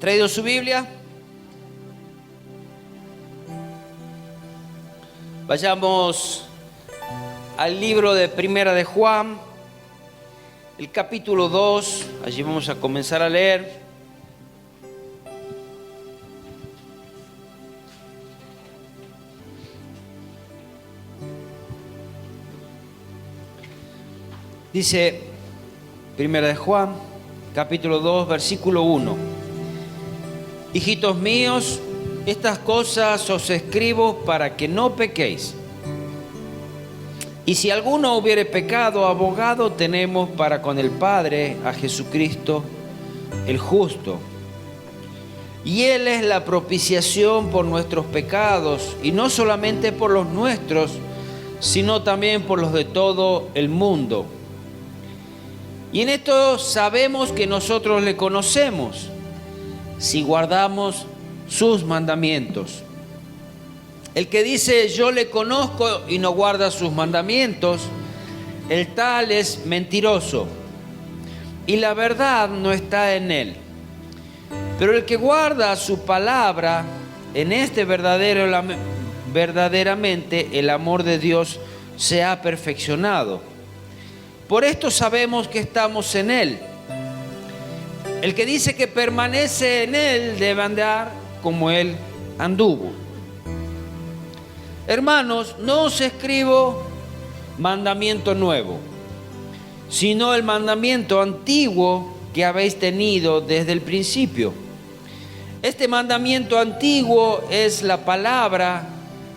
¿Han traído su Biblia? Vayamos al libro de Primera de Juan, el capítulo 2, allí vamos a comenzar a leer. Dice Primera de Juan, capítulo 2, versículo 1. Hijitos míos, estas cosas os escribo para que no pequéis. Y si alguno hubiere pecado, abogado tenemos para con el Padre a Jesucristo, el justo. Y Él es la propiciación por nuestros pecados, y no solamente por los nuestros, sino también por los de todo el mundo. Y en esto sabemos que nosotros le conocemos, si guardamos sus mandamientos. El que dice yo le conozco y no guarda sus mandamientos, el tal es mentiroso, y la verdad no está en él. Pero el que guarda su palabra, en este verdaderamente el amor de Dios se ha perfeccionado. Por esto sabemos que estamos en Él. El que dice que permanece en Él debe andar como Él anduvo. Hermanos, no os escribo mandamiento nuevo, sino el mandamiento antiguo que habéis tenido desde el principio. Este mandamiento antiguo es la palabra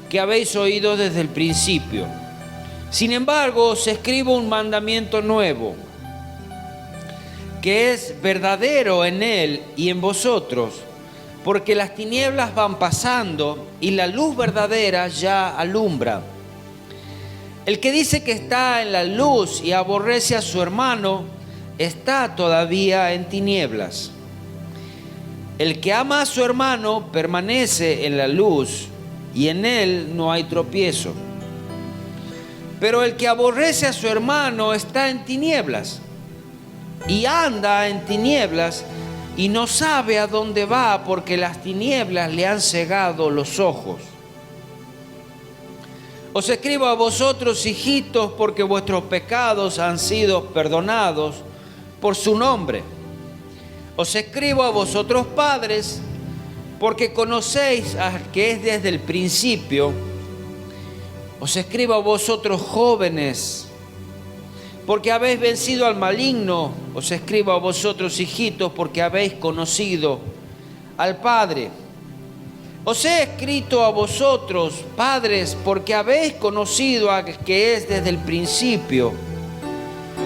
que habéis oído desde el principio. Sin embargo, os escribo un mandamiento nuevo, que es verdadero en Él y en vosotros, porque las tinieblas van pasando y la luz verdadera ya alumbra. El que dice que está en la luz y aborrece a su hermano, está todavía en tinieblas. El que ama a su hermano permanece en la luz y en él no hay tropiezo. Pero el que aborrece a su hermano está en tinieblas y anda en tinieblas y no sabe a dónde va porque las tinieblas le han cegado los ojos. Os escribo a vosotros, hijitos, porque vuestros pecados han sido perdonados por su nombre. Os escribo a vosotros, padres, porque conocéis al que es desde el principio. Os escribo a vosotros, jóvenes, porque habéis vencido al maligno. Os escribo a vosotros, hijitos, porque habéis conocido al Padre. Os he escrito a vosotros, padres, porque habéis conocido al que es desde el principio.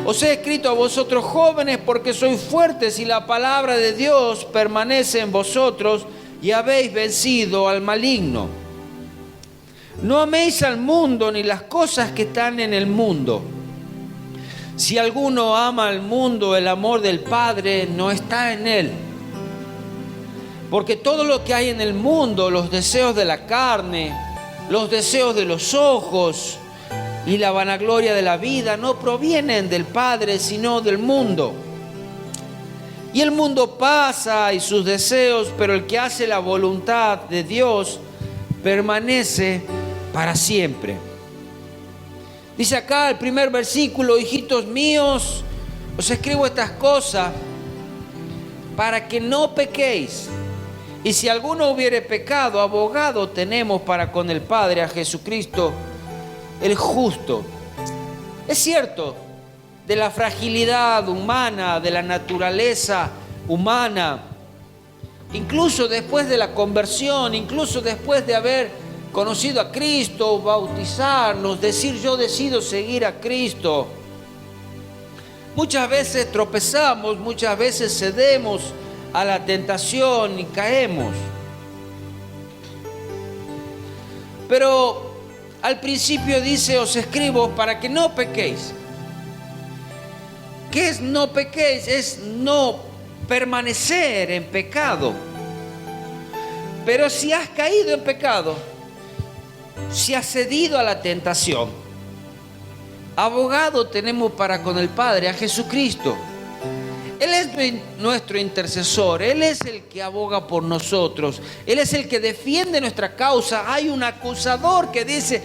Os he escrito a vosotros, jóvenes, porque sois fuertes y la palabra de Dios permanece en vosotros y habéis vencido al maligno. No améis al mundo ni las cosas que están en el mundo. Si alguno ama al mundo, el amor del Padre no está en él. Porque todo lo que hay en el mundo, los deseos de la carne, los deseos de los ojos y la vanagloria de la vida, no provienen del Padre, sino del mundo. Y el mundo pasa y sus deseos, pero el que hace la voluntad de Dios permanece para siempre. Dice acá el primer versículo: hijitos míos, os escribo estas cosas para que no pequéis. Y si alguno hubiere pecado, abogado tenemos para con el Padre a Jesucristo, el justo. Es cierto, de la fragilidad humana, de la naturaleza humana, incluso después de la conversión, incluso después de haber conocido a Cristo, bautizarnos, decir yo decido seguir a Cristo. Muchas veces tropezamos, muchas veces cedemos a la tentación y caemos. Pero al principio dice: os escribo para que no pequéis. ¿Qué es no pequéis? Es no permanecer en pecado. Pero si has caído en pecado, si has cedido a la tentación, abogado tenemos para con el Padre, a Jesucristo, Él es nuestro intercesor, Él es el que aboga por nosotros, Él es el que defiende nuestra causa. Hay un acusador que dice,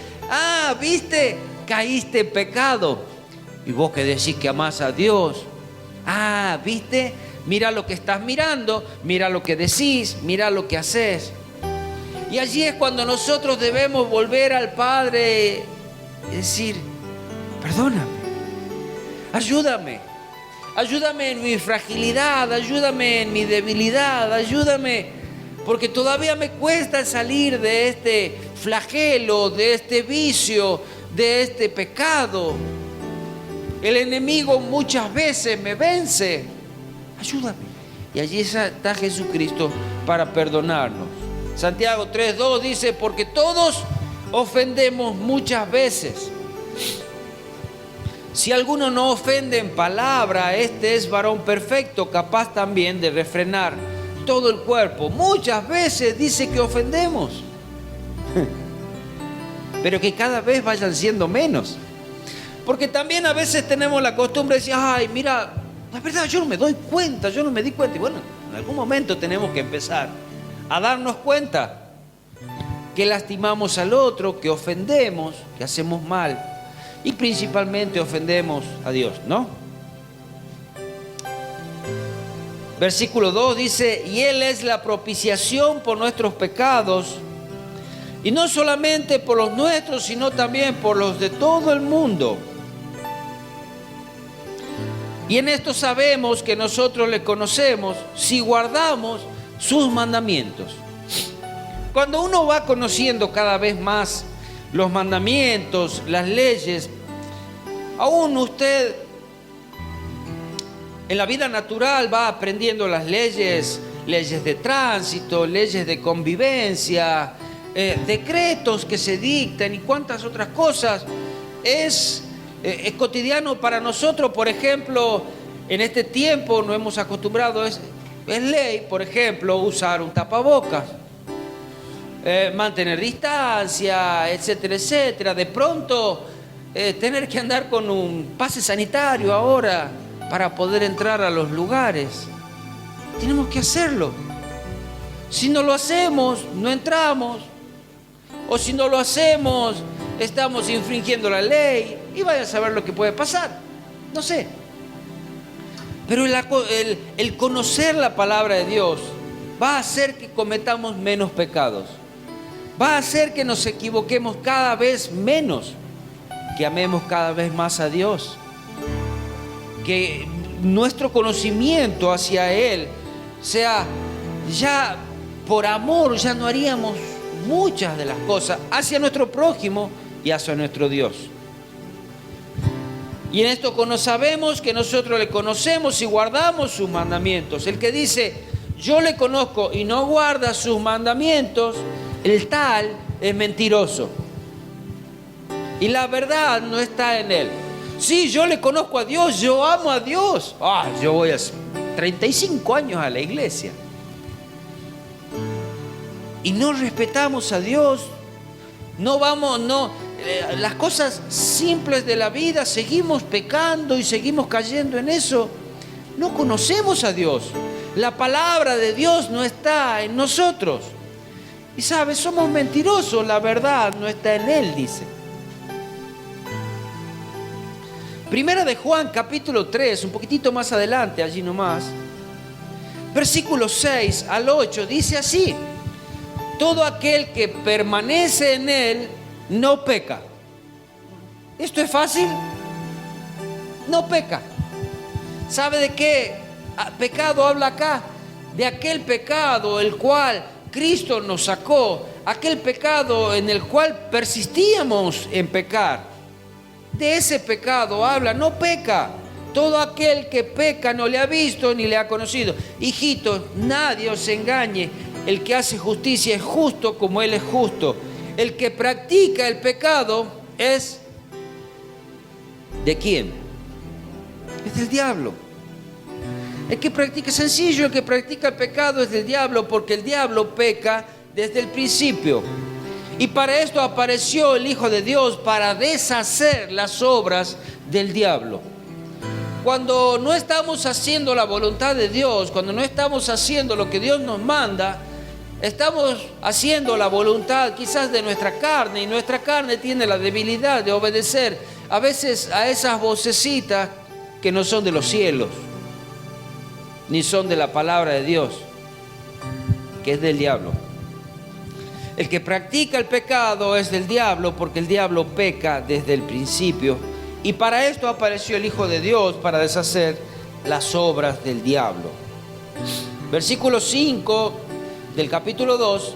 viste, caíste en pecado. Y vos que decís que amás a Dios, viste, mira lo que estás mirando, mira lo que decís, mira lo que haces. Y allí es cuando nosotros debemos volver al Padre y decir, perdóname, ayúdame. Ayúdame en mi fragilidad, ayúdame en mi debilidad, ayúdame, porque todavía me cuesta salir de este flagelo, de este vicio, de este pecado. El enemigo muchas veces me vence. Ayúdame. Y allí está Jesucristo para perdonarnos. Santiago 3:2 dice, porque todos ofendemos muchas veces. Si alguno no ofende en palabra, este es varón perfecto, capaz también de refrenar todo el cuerpo. Muchas veces dice que ofendemos, pero que cada vez vayan siendo menos. Porque también a veces tenemos la costumbre de decir, mira, la verdad yo no me doy cuenta, yo no me di cuenta. Y bueno, en algún momento tenemos que empezar a darnos cuenta que lastimamos al otro, que ofendemos, que hacemos mal. Y principalmente ofendemos a Dios, ¿no? Versículo 2 dice, y Él es la propiciación por nuestros pecados, y no solamente por los nuestros, sino también por los de todo el mundo. Y en esto sabemos que nosotros le conocemos si guardamos sus mandamientos. Cuando uno va conociendo cada vez más los mandamientos, las leyes, aún usted en la vida natural va aprendiendo las leyes de tránsito, leyes de convivencia, decretos que se dictan y cuantas otras cosas. Es cotidiano para nosotros. Por ejemplo, en este tiempo nos hemos acostumbrado, es ley, por ejemplo, usar un tapabocas. Mantener distancia, etcétera, etcétera. De pronto tener que andar con un pase sanitario ahora para poder entrar a los lugares. Tenemos que hacerlo. Si no lo hacemos, no entramos. O si no lo hacemos, estamos infringiendo la ley. Y vaya a saber lo que puede pasar. No sé. Pero el conocer la palabra de Dios va a hacer que cometamos menos pecados. Va a hacer que nos equivoquemos cada vez menos, que amemos cada vez más a Dios, que nuestro conocimiento hacia Él sea ya por amor, ya no haríamos muchas de las cosas hacia nuestro prójimo y hacia nuestro Dios. Y en esto sabemos que nosotros le conocemos y guardamos sus mandamientos. El que dice, yo le conozco y no guarda sus mandamientos, el tal es mentiroso. Y la verdad no está en él. Sí, yo le conozco a Dios, yo amo a Dios. Yo voy hace 35 años a la iglesia. Y no respetamos a Dios. Las cosas simples de la vida, seguimos pecando y seguimos cayendo en eso. No conocemos a Dios. La palabra de Dios no está en nosotros. Y sabes, somos mentirosos, la verdad no está en Él, dice. Primera de Juan, capítulo 3, un poquitito más adelante, allí nomás. Versículos 6 al 8, dice así: todo aquel que permanece en Él no peca. ¿Esto es fácil? No peca. ¿Sabe de qué pecado habla acá? De aquel pecado el cual Cristo nos sacó, aquel pecado en el cual persistíamos en pecar. De ese pecado habla, no peca. Todo aquel que peca no le ha visto ni le ha conocido. Hijitos, nadie os engañe. El que hace justicia es justo como Él es justo. El que practica el pecado es... ¿de quién? Es del diablo. El que practica, es sencillo, el que practica el pecado es del diablo, porque el diablo peca desde el principio. Y para esto apareció el Hijo de Dios, para deshacer las obras del diablo. Cuando no estamos haciendo la voluntad de Dios, cuando no estamos haciendo lo que Dios nos manda, estamos haciendo la voluntad quizás de nuestra carne, y nuestra carne tiene la debilidad de obedecer a veces a esas vocecitas que no son de los cielos, ni son de la palabra de Dios, que es del diablo. El que practica el pecado es del diablo, porque el diablo peca desde el principio. Y para esto apareció el Hijo de Dios, para deshacer las obras del diablo. Versículo 5 del capítulo 2.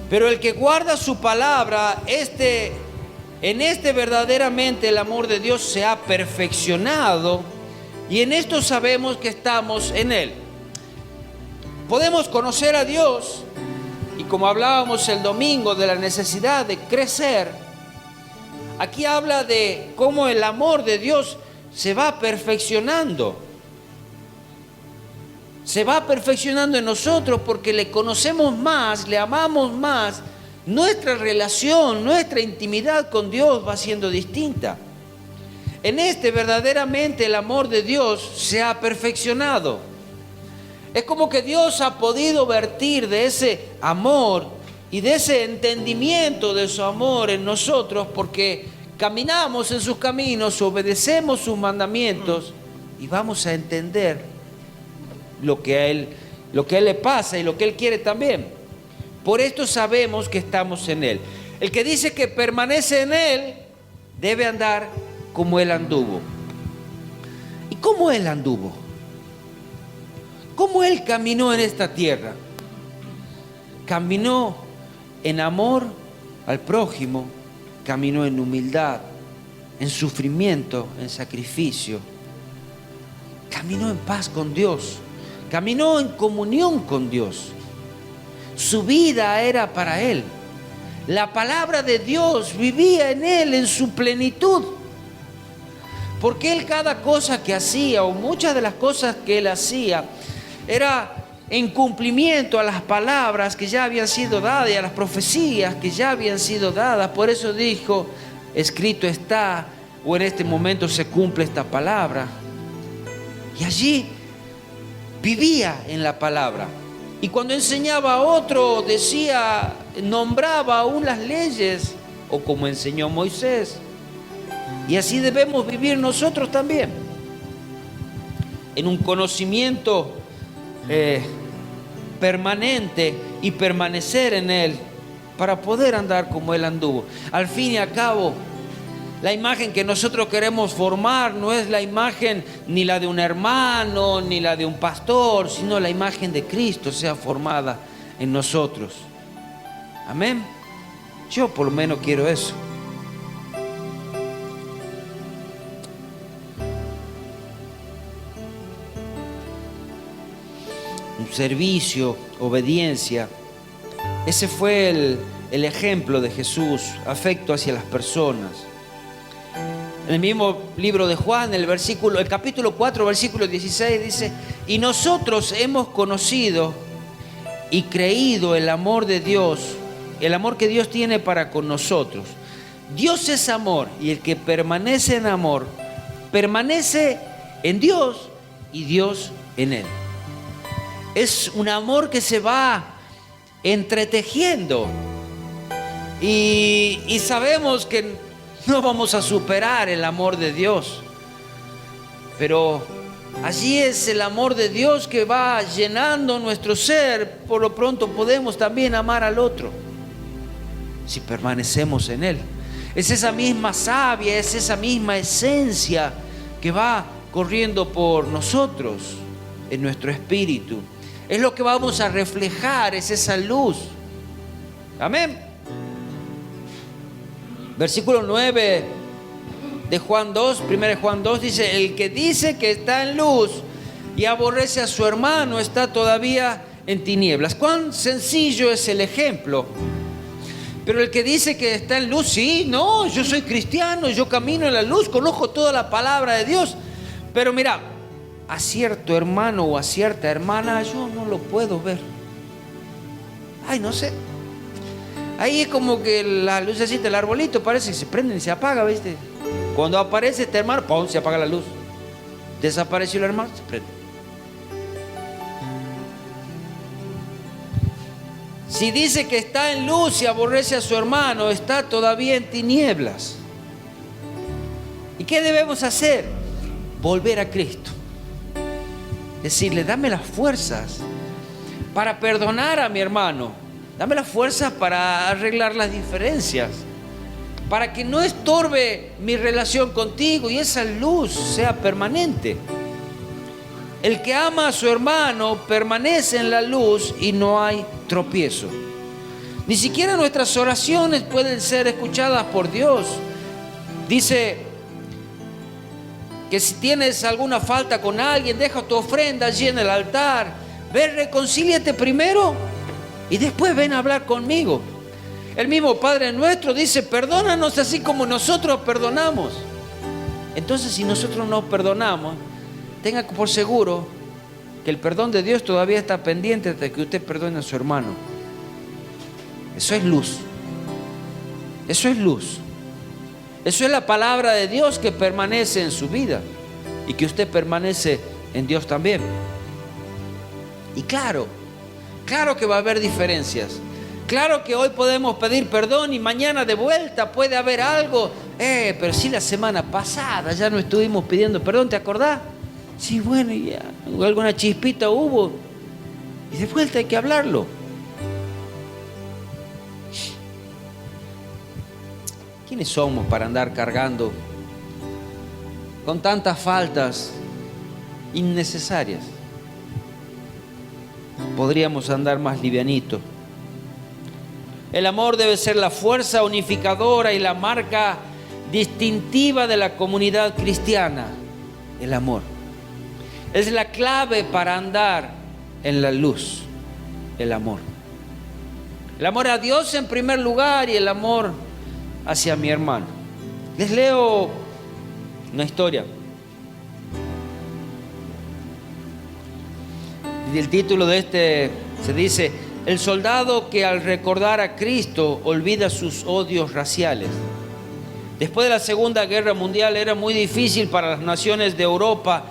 Pero el que guarda su palabra, en este verdaderamente el amor de Dios se ha perfeccionado, y en esto sabemos que estamos en Él. Podemos conocer a Dios, y como hablábamos el domingo de la necesidad de crecer, aquí habla de cómo el amor de Dios se va perfeccionando. Se va perfeccionando en nosotros porque le conocemos más, le amamos más. Nuestra relación, nuestra intimidad con Dios va siendo distinta. En verdaderamente el amor de Dios se ha perfeccionado. Es como que Dios ha podido vertir de ese amor y de ese entendimiento de su amor en nosotros, porque caminamos en sus caminos, obedecemos sus mandamientos y vamos a entender lo que a Él le pasa y lo que Él quiere también. Por esto sabemos que estamos en Él. El que dice que permanece en Él debe andar como Él anduvo. ¿Y cómo Él anduvo? ¿Cómo Él caminó en esta tierra? Caminó en amor al prójimo, caminó en humildad, en sufrimiento, en sacrificio. Caminó en paz con Dios, caminó en comunión con Dios. Su vida era para Él. La palabra de Dios vivía en Él en su plenitud. Porque Él cada cosa que hacía, o muchas de las cosas que Él hacía, era en cumplimiento a las palabras que ya habían sido dadas y a las profecías que ya habían sido dadas. Por eso dijo, escrito está, o en este momento se cumple esta palabra. Y allí vivía en la palabra. Y cuando enseñaba a otro, decía, nombraba aún las leyes, o como enseñó Moisés. Y así debemos vivir nosotros también, en un conocimiento permanente y permanecer en Él para poder andar como Él anduvo. Al fin y al cabo, la imagen que nosotros queremos formar no es la imagen ni la de un hermano ni la de un pastor, sino la imagen de Cristo sea formada en nosotros. Amén. Yo por lo menos quiero eso. Un servicio, obediencia. Ese fue el ejemplo de Jesús, afecto hacia las personas. En el mismo libro de Juan, el capítulo 4, versículo 16 dice: y nosotros hemos conocido y creído el amor de Dios, el amor que Dios tiene para con nosotros. Dios es amor, y el que permanece en amor, permanece en Dios y Dios en él. Es un amor que se va entretejiendo y sabemos que no vamos a superar el amor de Dios, pero allí es el amor de Dios que va llenando nuestro ser. Por lo pronto podemos también amar al otro si permanecemos en Él. Es esa misma savia, es esa misma esencia que va corriendo por nosotros en nuestro espíritu. Es lo que vamos a reflejar, es esa luz. Amén. Versículo 9 de Juan 2, 1 Juan 2 dice: el que dice que está en luz y aborrece a su hermano está todavía en tinieblas. Cuán sencillo es el ejemplo. Pero el que dice que está en luz, sí, no, yo soy cristiano, yo camino en la luz, conozco toda la palabra de Dios. Pero mira, a cierto hermano o a cierta hermana yo no lo puedo ver. Ay, no sé. Ahí es como que la lucecita del arbolito parece que se prende y se apaga, ¿viste? Cuando aparece este hermano, ¡pum!, se apaga la luz. Desapareció el hermano, se prende. Si dice que está en luz y aborrece a su hermano, está todavía en tinieblas. ¿Y qué debemos hacer? Volver a Cristo. Decirle, dame las fuerzas para perdonar a mi hermano. Dame las fuerzas para arreglar las diferencias, para que no estorbe mi relación contigo y esa luz sea permanente. El que ama a su hermano permanece en la luz y no hay tropiezo. Ni siquiera nuestras oraciones pueden ser escuchadas por Dios. Dice que si tienes alguna falta con alguien, deja tu ofrenda allí en el altar. Ve, reconcíliate primero y después ven a hablar conmigo. El mismo Padre nuestro dice, perdónanos así como nosotros perdonamos. Entonces, si nosotros nos perdonamos, tenga por seguro que el perdón de Dios todavía está pendiente de que usted perdone a su hermano. Eso es luz. Eso es luz. Eso es la palabra de Dios que permanece en su vida y que usted permanece en Dios también. Y claro que va a haber diferencias. Claro que hoy podemos pedir perdón y mañana de vuelta puede haber algo. Pero si la semana pasada ya no estuvimos pidiendo perdón, ¿te acordás? Sí, bueno, ya alguna chispita hubo. Y de vuelta hay que hablarlo. ¿Quiénes somos para andar cargando con tantas faltas innecesarias? Podríamos andar más livianitos. El amor debe ser la fuerza unificadora y la marca distintiva de la comunidad cristiana. El amor es la clave para andar en la luz. El amor. El amor a Dios en primer lugar y el amor hacia mi hermano. Les leo una historia. Y el título de este se dice: el soldado que al recordar a Cristo olvida sus odios raciales. Después de la Segunda Guerra Mundial era muy difícil para las naciones de Europa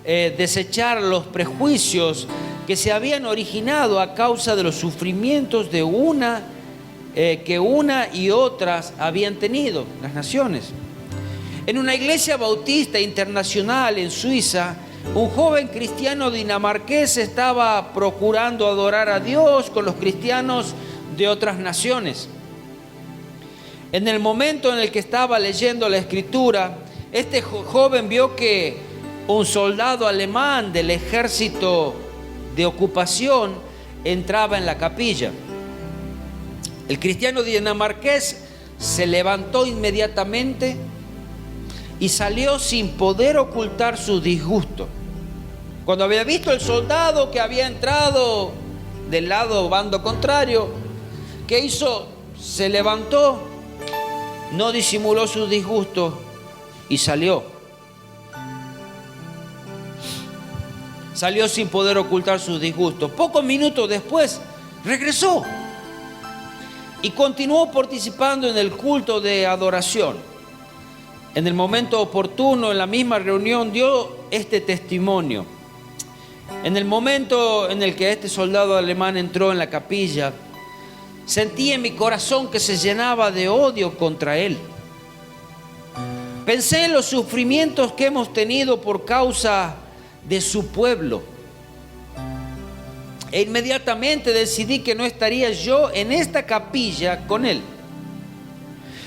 desechar los prejuicios que se habían originado a causa de los sufrimientos de que una y otras habían tenido las naciones. En una iglesia bautista internacional en Suiza, un joven cristiano dinamarqués estaba procurando adorar a Dios con los cristianos de otras naciones. En el momento en el que estaba leyendo la escritura, este joven vio que un soldado alemán del ejército de ocupación entraba en la capilla. El cristiano dinamarqués se levantó inmediatamente y salió sin poder ocultar su disgusto. Cuando había visto el soldado que había entrado del bando contrario, ¿qué hizo? Se levantó, no disimuló su disgusto y salió. Salió sin poder ocultar sus disgustos. Pocos minutos después regresó y continuó participando en el culto de adoración. En el momento oportuno, en la misma reunión, dio este testimonio. En el momento en el que este soldado alemán entró en la capilla, sentí en mi corazón que se llenaba de odio contra él. Pensé en los sufrimientos que hemos tenido por causa de su pueblo. E inmediatamente decidí que no estaría yo en esta capilla con él.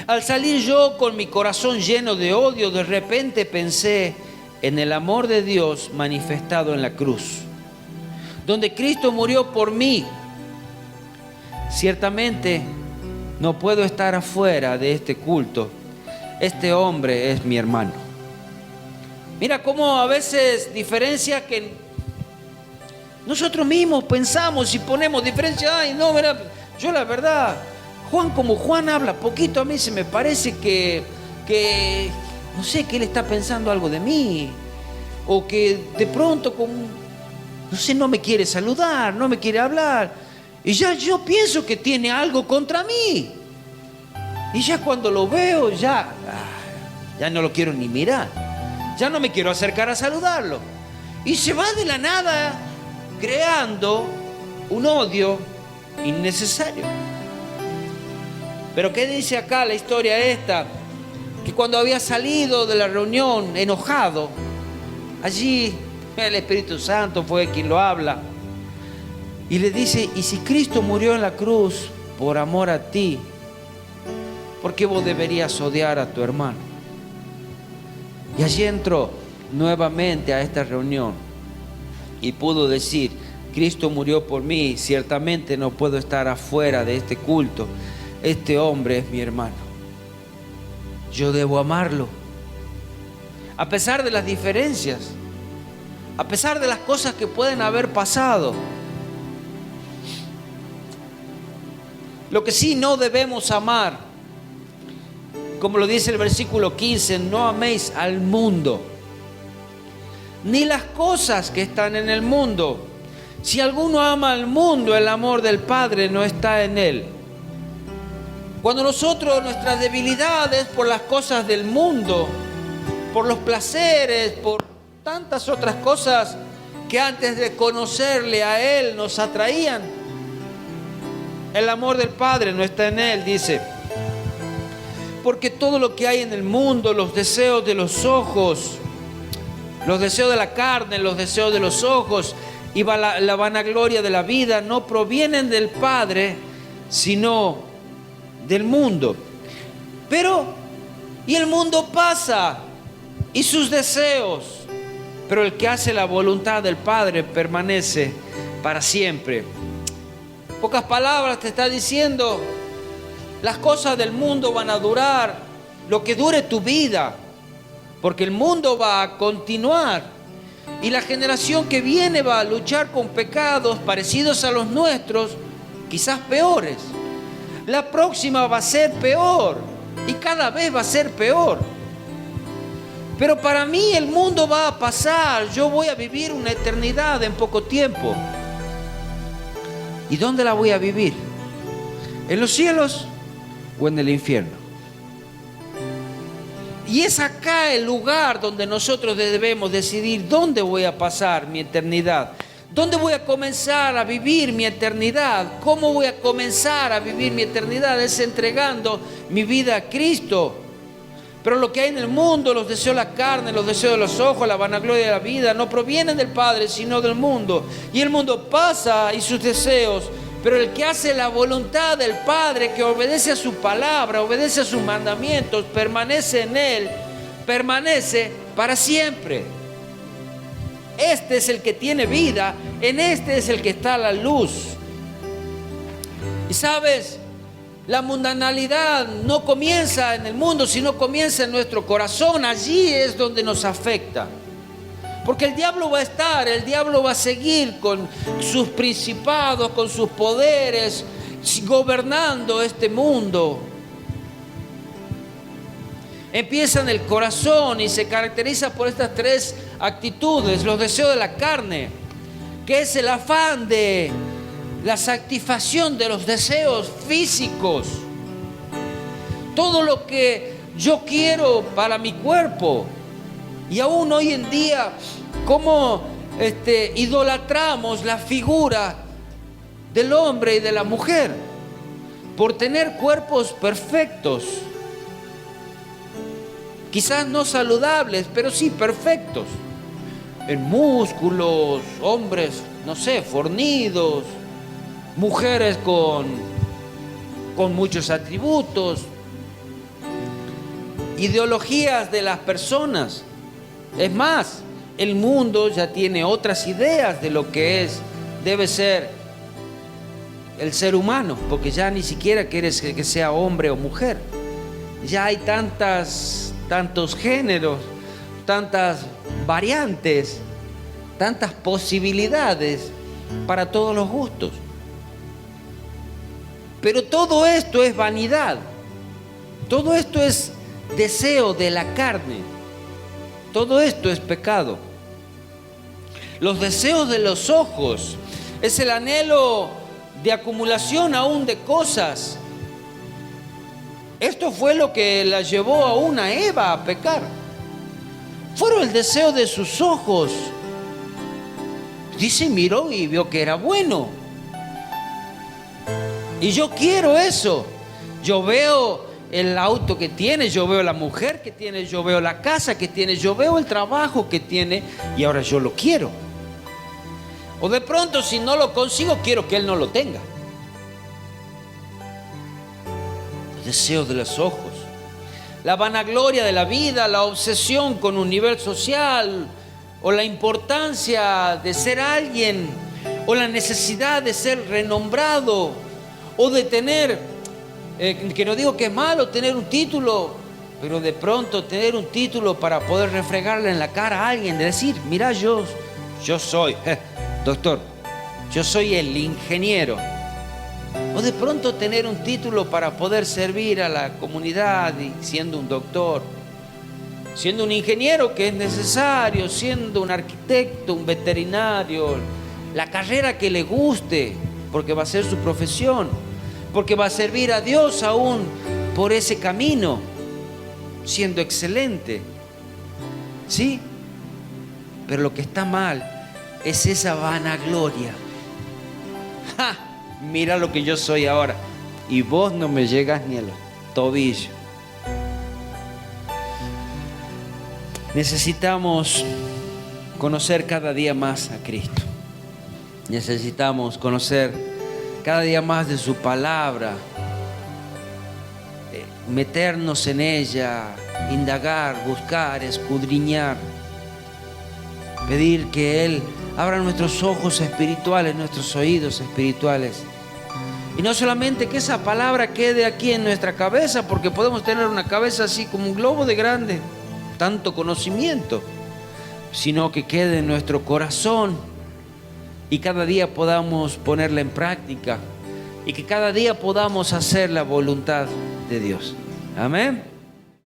Al salir yo con mi corazón lleno de odio, de repente pensé en el amor de Dios manifestado en la cruz, donde Cristo murió por mí. Ciertamente no puedo estar afuera de este culto. Este hombre es mi hermano. Mira cómo a veces diferencias que nosotros mismos pensamos y ponemos diferencias. Ay, no, mira, yo la verdad, como Juan habla poquito, a mí se me parece que no sé, que él está pensando algo de mí. O que de pronto, no sé, no me quiere saludar, no me quiere hablar. Y ya yo pienso que tiene algo contra mí. Y ya cuando lo veo, ya ya no lo quiero ni mirar, ya no me quiero acercar a saludarlo. Y se va de la nada creando un odio innecesario. Pero ¿qué dice acá la historia esta? Que cuando había salido de la reunión enojado, allí el Espíritu Santo fue quien lo habla y le dice: y si Cristo murió en la cruz por amor a ti, ¿por qué vos deberías odiar a tu hermano? Y allí entró nuevamente a esta reunión y pudo decir: Cristo murió por mí, ciertamente no puedo estar afuera de este culto. Este hombre es mi hermano, yo debo amarlo. A pesar de las diferencias, a pesar de las cosas que pueden haber pasado. Lo que sí no debemos amar, como lo dice el versículo 15, no améis al mundo, ni las cosas que están en el mundo. Si alguno ama al mundo, el amor del Padre no está en él. Cuando nosotros, nuestras debilidades por las cosas del mundo, por los placeres, por tantas otras cosas que antes de conocerle a Él nos atraían, el amor del Padre no está en Él, dice. Porque todo lo que hay en el mundo, los deseos de los ojos, los deseos de la carne, los deseos de los ojos y la vanagloria de la vida no provienen del Padre, sino del mundo. Pero, y el mundo pasa, y sus deseos, pero el que hace la voluntad del Padre permanece para siempre. Pocas palabras te está diciendo: las cosas del mundo van a durar lo que dure tu vida, porque el mundo va a continuar y la generación que viene va a luchar con pecados parecidos a los nuestros, quizás peores. La próxima va a ser peor y cada vez va a ser peor. Pero para mí el mundo va a pasar, yo voy a vivir una eternidad en poco tiempo. ¿Y dónde la voy a vivir? ¿En los cielos o en el infierno? Y es acá el lugar donde nosotros debemos decidir dónde voy a pasar mi eternidad. ¿Dónde voy a comenzar a vivir mi eternidad? ¿Cómo voy a comenzar a vivir mi eternidad? Es entregando mi vida a Cristo. Pero lo que hay en el mundo, los deseos de la carne, los deseos de los ojos, la vanagloria de la vida, no provienen del Padre, sino del mundo. Y el mundo pasa y sus deseos, pero el que hace la voluntad del Padre, que obedece a su palabra, obedece a sus mandamientos, permanece en Él, permanece para siempre. Este es el que tiene vida, en este es el que está la luz. Y sabes, la mundanalidad no comienza en el mundo, sino comienza en nuestro corazón. Allí es donde nos afecta. Porque el diablo va a estar, el diablo va a seguir con sus principados, con sus poderes, gobernando este mundo. Empieza en el corazón y se caracteriza por estas tres actitudes: los deseos de la carne, que es el afán de la satisfacción de los deseos físicos, todo lo que yo quiero para mi cuerpo. Y aún hoy en día, cómo idolatramos la figura del hombre y de la mujer por tener cuerpos perfectos, quizás no saludables, pero sí perfectos, en músculos, hombres, no sé, fornidos, mujeres con muchos atributos, ideologías de las personas. Es más, el mundo ya tiene otras ideas de lo que debe ser el ser humano, porque ya ni siquiera quieres que sea hombre o mujer. Ya hay tantos géneros, tantas variantes, tantas posibilidades para todos los gustos. Pero todo esto es vanidad, todo esto es deseo de la carne, todo esto es pecado. Los deseos de los ojos es el anhelo de acumulación aún de cosas Esto fue lo que la llevó a una Eva a pecar. Fueron el deseo de sus ojos. Dice, miró y vio que era bueno. Y yo quiero eso. Yo veo el auto que tiene, yo veo la mujer que tiene, yo veo la casa que tiene, yo veo el trabajo que tiene y ahora yo lo quiero. O de pronto, si no lo consigo, quiero que él no lo tenga. El deseo de los ojos, la vanagloria de la vida, la obsesión con un nivel social, o la importancia de ser alguien, o la necesidad de ser renombrado, o de tener, que no digo que es malo tener un título, pero de pronto tener un título para poder refregarle en la cara a alguien, de decir, mira, yo soy, doctor, yo soy el ingeniero. O de pronto tener un título para poder servir a la comunidad y siendo un doctor, siendo un ingeniero que es necesario, siendo un arquitecto, un veterinario, la carrera que le guste, porque va a ser su profesión, porque va a servir a Dios aún por ese camino, siendo excelente. ¿Sí? Pero lo que está mal es esa vanagloria. ¡Ja! Mira lo que yo soy ahora y vos no me llegas ni a los tobillos. Necesitamos conocer cada día más a Cristo. Necesitamos conocer cada día más de su palabra, meternos en ella, indagar, buscar, escudriñar, pedir que Él abra nuestros ojos espirituales, nuestros oídos espirituales. Y no solamente que esa palabra quede aquí en nuestra cabeza, porque podemos tener una cabeza así como un globo de grande, tanto conocimiento, sino que quede en nuestro corazón y cada día podamos ponerla en práctica y que cada día podamos hacer la voluntad de Dios. Amén.